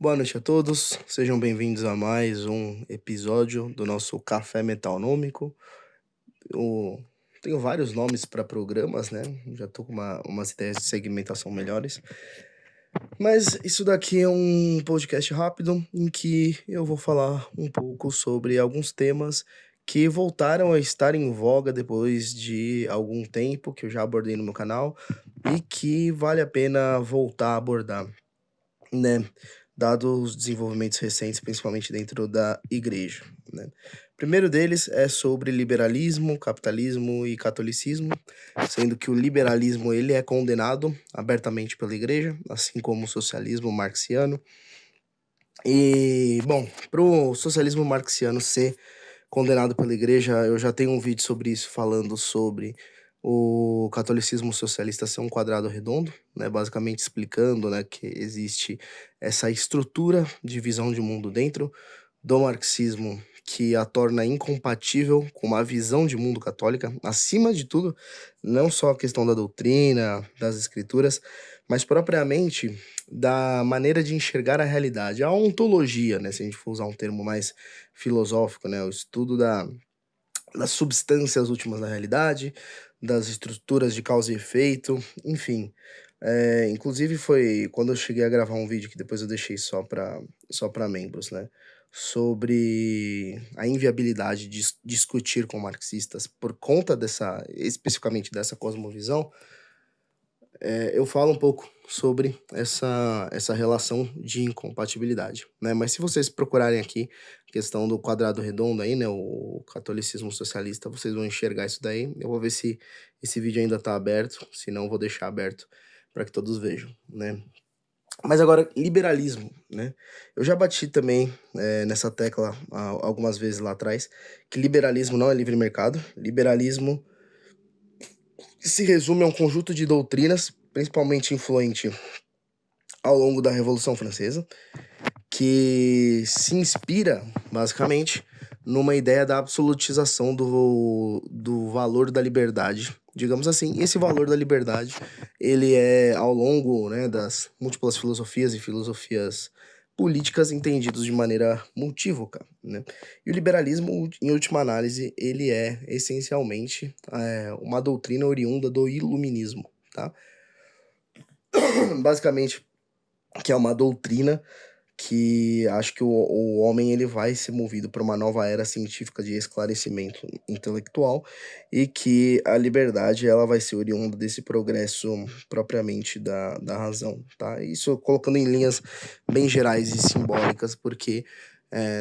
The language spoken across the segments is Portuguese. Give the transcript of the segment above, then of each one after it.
Boa noite a todos, sejam bem-vindos a mais um episódio do nosso Café Metalnômico. Eu tenho vários nomes para programas, né? Já tô com umas ideias de segmentação melhores. Mas isso daqui é um podcast rápido em que eu vou falar um pouco sobre alguns temas que voltaram a estar em voga depois de algum tempo que eu já abordei no meu canal e que vale a pena voltar a abordar, né? Dado os desenvolvimentos recentes, principalmente dentro da igreja, né? O primeiro deles é sobre liberalismo, capitalismo e catolicismo, sendo que o liberalismo ele é condenado abertamente pela igreja, assim como o socialismo marxiano. E, bom, para o socialismo marxiano ser condenado pela igreja, eu já tenho um vídeo sobre isso falando sobre o catolicismo socialista ser um quadrado redondo, né, basicamente explicando, né, que existe essa estrutura de visão de mundo dentro do marxismo que a torna incompatível com uma visão de mundo católica, acima de tudo, não só a questão da doutrina, das escrituras, mas propriamente da maneira de enxergar a realidade, a ontologia, né, se a gente for usar um termo mais filosófico, né, o estudo das substâncias últimas da realidade, das estruturas de causa e efeito, enfim. Inclusive foi quando eu cheguei a gravar um vídeo que depois eu deixei só para membros, né? Sobre a inviabilidade de discutir com marxistas por conta especificamente dessa cosmovisão. Eu falo um pouco sobre essa relação de incompatibilidade, né? Mas se vocês procurarem aqui a questão do quadrado redondo aí, né, o catolicismo socialista, vocês vão enxergar isso daí. Eu vou ver se esse vídeo ainda tá aberto, se não, eu vou deixar aberto para que todos vejam, né? Mas agora, liberalismo, né? Eu já bati também nessa tecla algumas vezes lá atrás, que liberalismo não é livre mercado. Liberalismo se resume a um conjunto de doutrinas, principalmente influente ao longo da Revolução Francesa, que se inspira, basicamente, numa ideia da absolutização do valor da liberdade. Digamos assim, esse valor da liberdade, ele é, ao longo, né, das múltiplas filosofias e filosofias políticas entendidos de maneira multívoca, né? E o liberalismo, em última análise, ele é, essencialmente, uma doutrina oriunda do iluminismo, tá? Basicamente, que é uma doutrina que acho que o homem ele vai ser movido por uma nova era científica de esclarecimento intelectual e que a liberdade ela vai ser oriunda desse progresso propriamente da razão, tá? Isso colocando em linhas bem gerais e simbólicas, porque,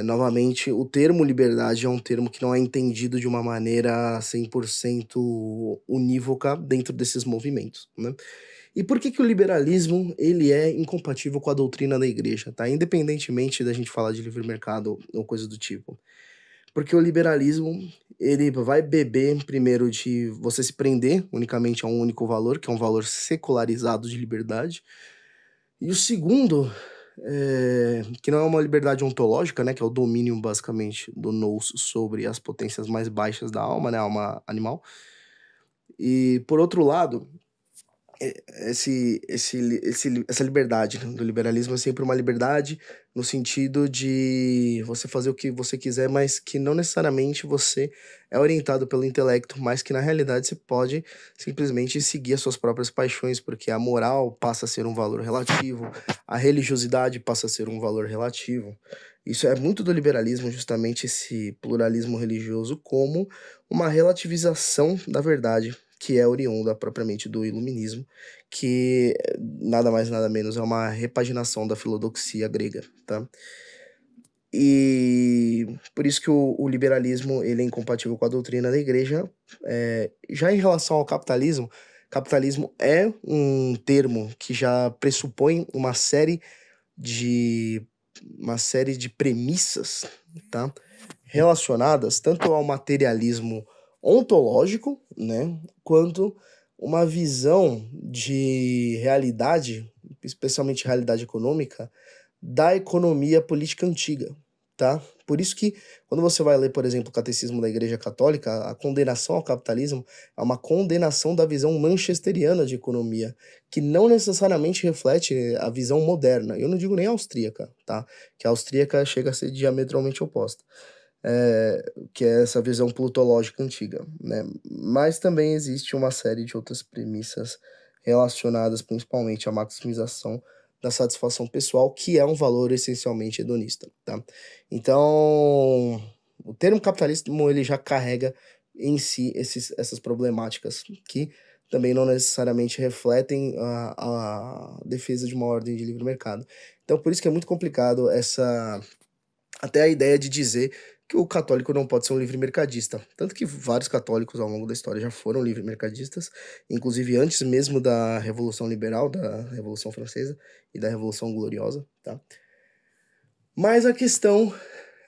novamente, o termo liberdade é um termo que não é entendido de uma maneira 100% unívoca dentro desses movimentos, né? E por que que o liberalismo ele é incompatível com a doutrina da igreja, tá? Independentemente da gente falar de livre mercado ou coisa do tipo. Porque o liberalismo, ele vai beber primeiro de você se prender unicamente a um único valor, que é um valor secularizado de liberdade. E o segundo, que não é uma liberdade ontológica, né, que é o domínio basicamente do nous sobre as potências mais baixas da alma, né, a alma animal. E por outro lado, essa liberdade, né, do liberalismo é sempre uma liberdade no sentido de você fazer o que você quiser, mas que não necessariamente você é orientado pelo intelecto, mas que na realidade você pode simplesmente seguir as suas próprias paixões, porque a moral passa a ser um valor relativo, a religiosidade passa a ser um valor relativo. Isso é muito do liberalismo, justamente esse pluralismo religioso, como uma relativização da verdade, que é oriunda propriamente do iluminismo, que nada mais nada menos é uma repaginação da filodoxia grega, tá? E por isso que o liberalismo ele é incompatível com a doutrina da igreja. Já em relação ao capitalismo, capitalismo é um termo que já pressupõe de uma série de premissas, tá? Relacionadas tanto ao materialismo ontológico, né, quanto uma visão de realidade, especialmente realidade econômica, da economia política antiga, tá? Por isso que, quando você vai ler, por exemplo, o Catecismo da Igreja Católica, a condenação ao capitalismo é uma condenação da visão manchesteriana de economia, que não necessariamente reflete a visão moderna. Eu não digo nem austríaca, tá? Que a austríaca chega a ser diametralmente oposta. Que é essa visão plutológica antiga, né? Mas também existe uma série de outras premissas relacionadas principalmente à maximização da satisfação pessoal, que é um valor essencialmente hedonista, tá? Então, o termo capitalismo ele já carrega em si essas problemáticas que também não necessariamente refletem a defesa de uma ordem de livre mercado. Então, por isso que é muito complicado até a ideia de dizer que o católico não pode ser um livre mercadista. Tanto que vários católicos ao longo da história já foram livre mercadistas, inclusive antes mesmo da Revolução Liberal, da Revolução Francesa e da Revolução Gloriosa, tá? Mas a questão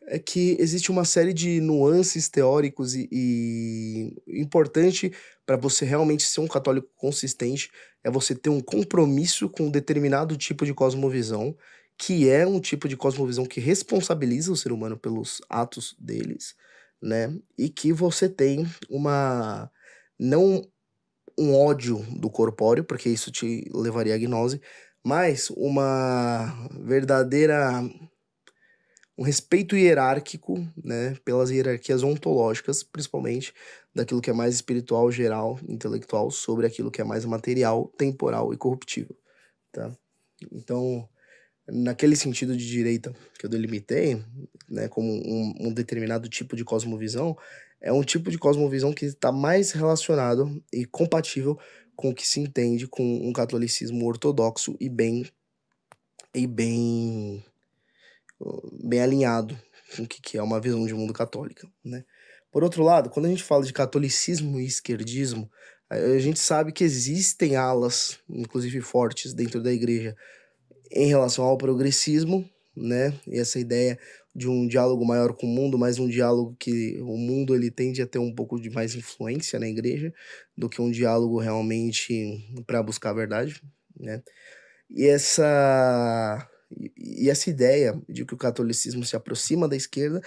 é que existe uma série de nuances teóricos e importante para você realmente ser um católico consistente é você ter um compromisso com um determinado tipo de cosmovisão, que é um tipo de cosmovisão que responsabiliza o ser humano pelos atos deles, né? E que você tem não um ódio do corpóreo, porque isso te levaria à gnose, mas um respeito hierárquico, né, pelas hierarquias ontológicas, principalmente daquilo que é mais espiritual, geral, intelectual, sobre aquilo que é mais material, temporal e corruptível, tá? Então, naquele sentido de direita que eu delimitei, né, como um determinado tipo de cosmovisão, é um tipo de cosmovisão que está mais relacionado e compatível com o que se entende com um catolicismo ortodoxo e bem alinhado com o que é uma visão de mundo católica, né? Por outro lado, quando a gente fala de catolicismo e esquerdismo, a gente sabe que existem alas, inclusive fortes, dentro da igreja em relação ao progressismo, né? E essa ideia de um diálogo maior com o mundo, mas um diálogo que o mundo ele tende a ter um pouco de mais influência na igreja do que um diálogo realmente para buscar a verdade, né? E essa ideia de que o catolicismo se aproxima da esquerda,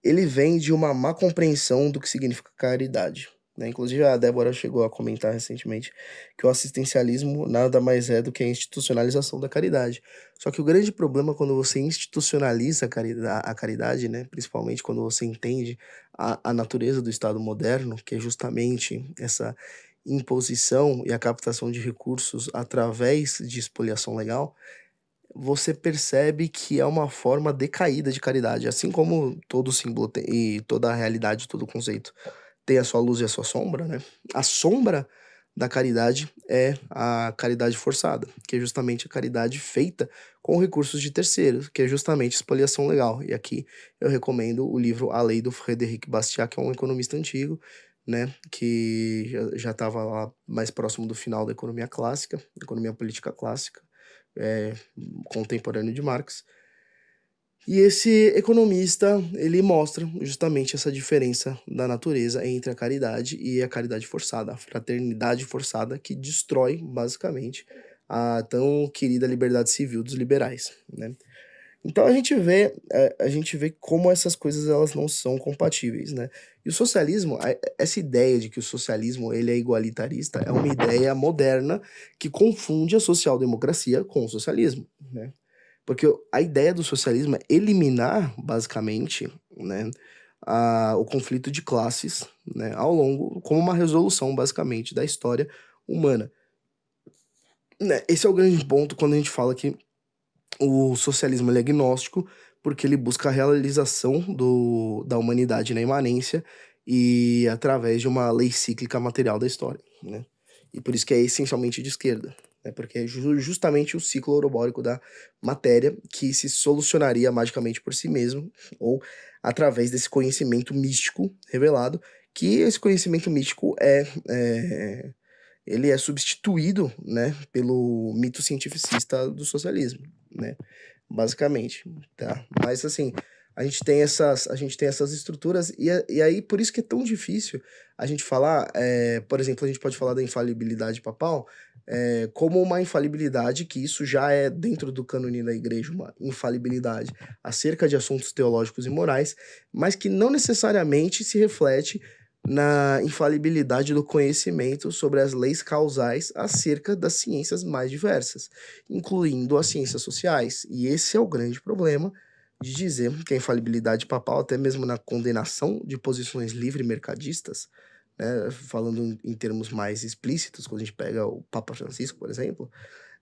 ele vem de uma má compreensão do que significa caridade, né? Inclusive a Débora chegou a comentar recentemente que o assistencialismo nada mais é do que a institucionalização da caridade. Só que o grande problema quando você institucionaliza a caridade, né, principalmente quando você entende a natureza do Estado moderno, que é justamente essa imposição e a captação de recursos através de expoliação legal, você percebe que é uma forma decaída de caridade, assim como todo símbolo e toda a realidade, todo conceito tem a sua luz e a sua sombra, né? A sombra da caridade é a caridade forçada, que é justamente a caridade feita com recursos de terceiros, que é justamente expoliação legal. E aqui eu recomendo o livro A Lei do Frederic Bastiat, que é um economista antigo, né, que já estava lá mais próximo do final da economia clássica, economia política clássica, é, contemporâneo de Marx. E esse economista, ele mostra justamente essa diferença da natureza entre a caridade e a caridade forçada, a fraternidade forçada que destrói, basicamente, a tão querida liberdade civil dos liberais, né? Então a gente vê como essas coisas elas não são compatíveis, né? E o socialismo, essa ideia de que o socialismo ele é igualitarista é uma ideia moderna que confunde a social-democracia com o socialismo, né? Porque a ideia do socialismo é eliminar, basicamente, né, o conflito de classes, né, ao longo, como uma resolução, basicamente, da história humana. Né, esse é o grande ponto quando a gente fala que o socialismo ele é agnóstico, porque ele busca a realização da humanidade na imanência e através de uma lei cíclica material da história, né? E por isso que é essencialmente de esquerda, né? Porque é justamente o ciclo orobórico da matéria que se solucionaria magicamente por si mesmo, ou através desse conhecimento místico revelado, que esse conhecimento místico ele é substituído, né, pelo mito cientificista do socialismo, né, basicamente, tá? Mas, assim, a gente tem essas estruturas, e aí por isso que é tão difícil a gente falar, por exemplo, a gente pode falar da infalibilidade papal, como uma infalibilidade, que isso já é dentro do cânone da igreja, uma infalibilidade acerca de assuntos teológicos e morais, mas que não necessariamente se reflete na infalibilidade do conhecimento sobre as leis causais acerca das ciências mais diversas, incluindo as ciências sociais. E esse é o grande problema de dizer que a infalibilidade papal, até mesmo na condenação de posições livre-mercadistas, né, falando em termos mais explícitos, quando a gente pega o Papa Francisco, por exemplo,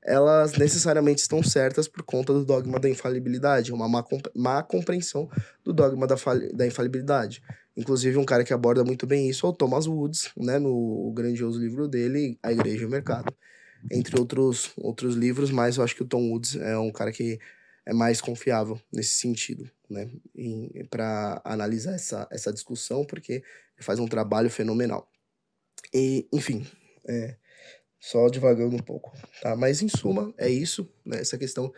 elas necessariamente estão certas por conta do dogma da infalibilidade, uma má compreensão do dogma da infalibilidade. Inclusive, um cara que aborda muito bem isso é o Thomas Woods, né, no grandioso livro dele, A Igreja e o Mercado. Entre outros livros, mas eu acho que o Tom Woods é um cara que é mais confiável nesse sentido, né, para analisar essa discussão, porque ele faz um trabalho fenomenal. E, enfim, só divagando um pouco, tá? Mas, em suma, é isso, né? Essa questão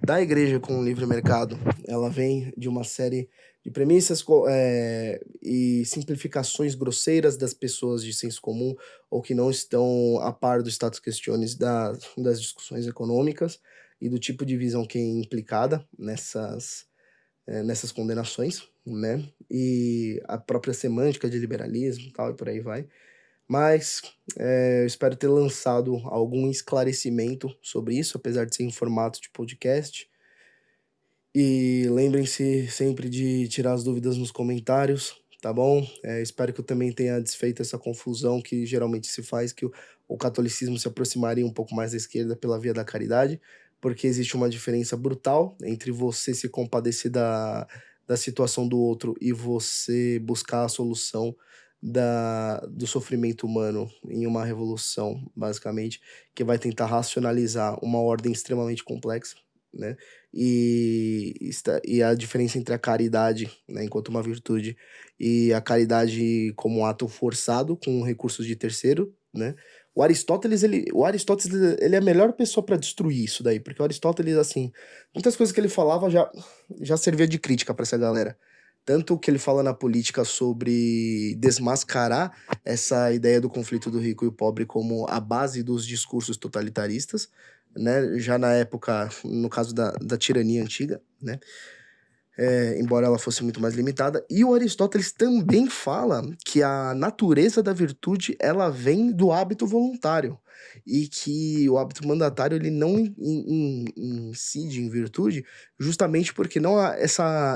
da igreja com o livre mercado, ela vem de uma série de premissas e simplificações grosseiras das pessoas de senso comum ou que não estão a par do status questiones das discussões econômicas e do tipo de visão que é implicada nessas condenações, né? E a própria semântica de liberalismo e tal, e por aí vai. Mas eu espero ter lançado algum esclarecimento sobre isso, apesar de ser em formato de podcast. E lembrem-se sempre de tirar as dúvidas nos comentários, tá bom? Espero que eu também tenha desfeito essa confusão que geralmente se faz, que o catolicismo se aproximaria um pouco mais da esquerda pela via da caridade, porque existe uma diferença brutal entre você se compadecer da situação do outro e você buscar a solução do sofrimento humano em uma revolução, basicamente, que vai tentar racionalizar uma ordem extremamente complexa, né? E a diferença entre a caridade, né, enquanto uma virtude, e a caridade como um ato forçado com recursos de terceiro, né? O Aristóteles, ele é a melhor pessoa para destruir isso daí, porque o Aristóteles, assim, muitas coisas que ele falava já servia de crítica para essa galera. Tanto que ele fala na política sobre desmascarar essa ideia do conflito do rico e o pobre como a base dos discursos totalitaristas, né? Já na época, no caso da tirania antiga, né? Embora ela fosse muito mais limitada. E o Aristóteles também fala que a natureza da virtude ela vem do hábito voluntário e que o hábito mandatário ele não incide em virtude justamente porque não há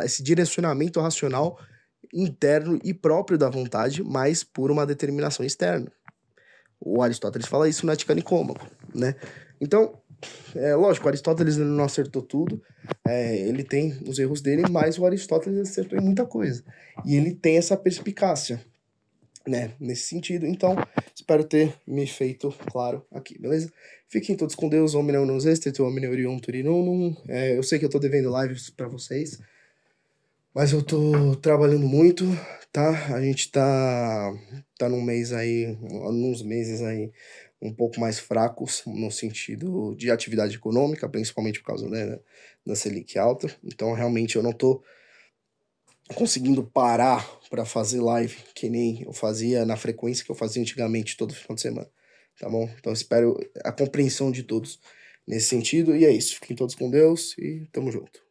esse direcionamento racional interno e próprio da vontade, mas por uma determinação externa. O Aristóteles fala isso no Ética Nicômaco, né? Então, lógico, o Aristóteles não acertou tudo, ele tem os erros dele, mas o Aristóteles acertou em muita coisa. E ele tem essa perspicácia, né, nesse sentido. Então, espero ter me feito claro aqui, beleza? Fiquem todos com Deus, omne nos est, omne orium turinum. Eu sei que eu tô devendo lives pra vocês, mas eu tô trabalhando muito, tá? A gente tá num mês aí, uns meses aí, um pouco mais fracos no sentido de atividade econômica, principalmente por causa, né, da Selic alta. Então, realmente, eu não tô conseguindo parar para fazer live que nem eu fazia na frequência que eu fazia antigamente, todo final de semana, tá bom? Então, espero a compreensão de todos nesse sentido. E é isso. Fiquem todos com Deus e tamo junto.